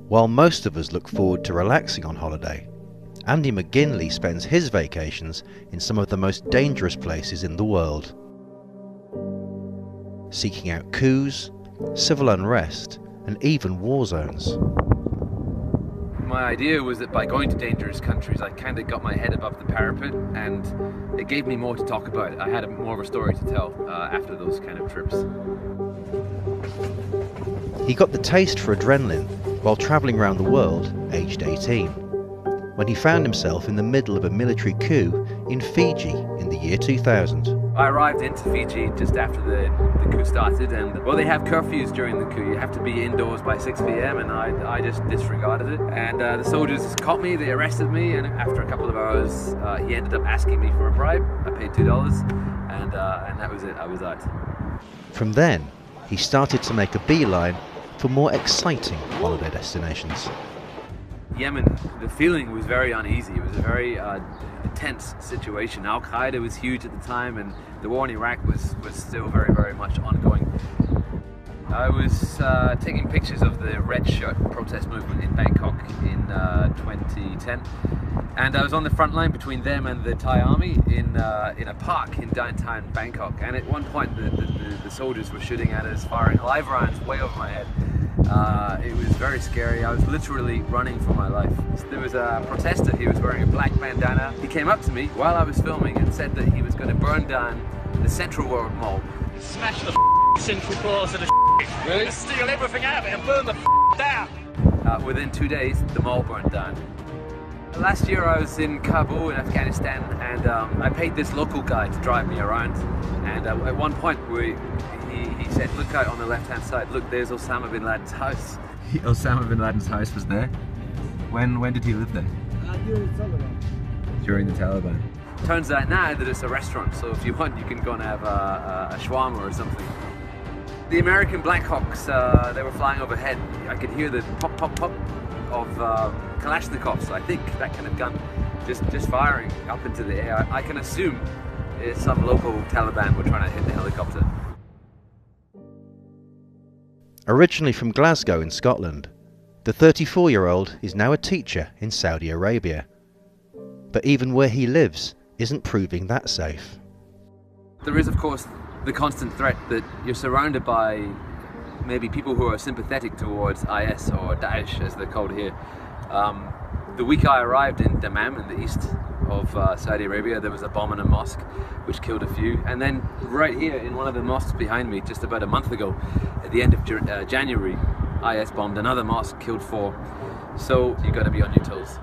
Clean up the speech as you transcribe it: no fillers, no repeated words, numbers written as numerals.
While most of us look forward to relaxing on holiday, Andy McGinley spends his vacations in some of the most dangerous places in the world, seeking out coups, civil unrest, and even war zones. My idea was that by going to dangerous countries, I kind of got my head above the parapet, and it gave me more to talk about. I had more of a story to tell after those kind of trips. He got the taste for adrenaline while travelling around the world, aged 18, when he found himself in the middle of a military coup in Fiji in the year 2000. I arrived into Fiji just after the coup started, and well, they have curfews during the coup. You have to be indoors by 6 p.m. and I just disregarded it. And the soldiers caught me, they arrested me, and after a couple of hours, he ended up asking me for a bribe. I paid $2, and that was it. I was out. From then, he started to make a beeline for more exciting holiday destinations. Yemen, the feeling was very uneasy. It was a very tense situation. Al-Qaeda was huge at the time, and the war in Iraq was still very, very much ongoing. I was taking pictures of the red shirt protest movement in Bangkok in 2010, and I was on the front line between them and the Thai army in a park in downtown Bangkok. And at one point the soldiers were shooting at us, firing live rounds way over my head. It was very scary. I was literally running for my life. There was a protester. He was wearing a black bandana. He came up to me while I was filming and said that he was going to burn down the Central World Mall. Smash the central floors of the really? Steal everything out of it and burn the down. Within 2 days, the mall burnt down. Last year I was in Kabul in Afghanistan, and I paid this local guy to drive me around. And at one point he said, look out on the left-hand side, look, there's Osama bin Laden's house. Osama bin Laden's house was there? When did he live there? During the Taliban. During the Taliban. Turns out now that it's a restaurant, so if you want you can go and have a shawarma or something. The American Black Hawks, they were flying overhead. I could hear the pop pop pop of Kalashnikovs, I think, that kind of gun, just firing up into the air. I can assume it's some local Taliban were trying to hit the helicopter. Originally from Glasgow in Scotland, the 34-year-old is now a teacher in Saudi Arabia. But even where he lives isn't proving that safe. There is, of course, the constant threat that you're surrounded by maybe people who are sympathetic towards IS or Daesh, as they're called here. The week I arrived in Dammam in the east of Saudi Arabia, there was a bomb in a mosque which killed a few, and then right here in one of the mosques behind me just about a month ago, at the end of January, IS bombed another mosque, killed 4. So you've got to be on your toes.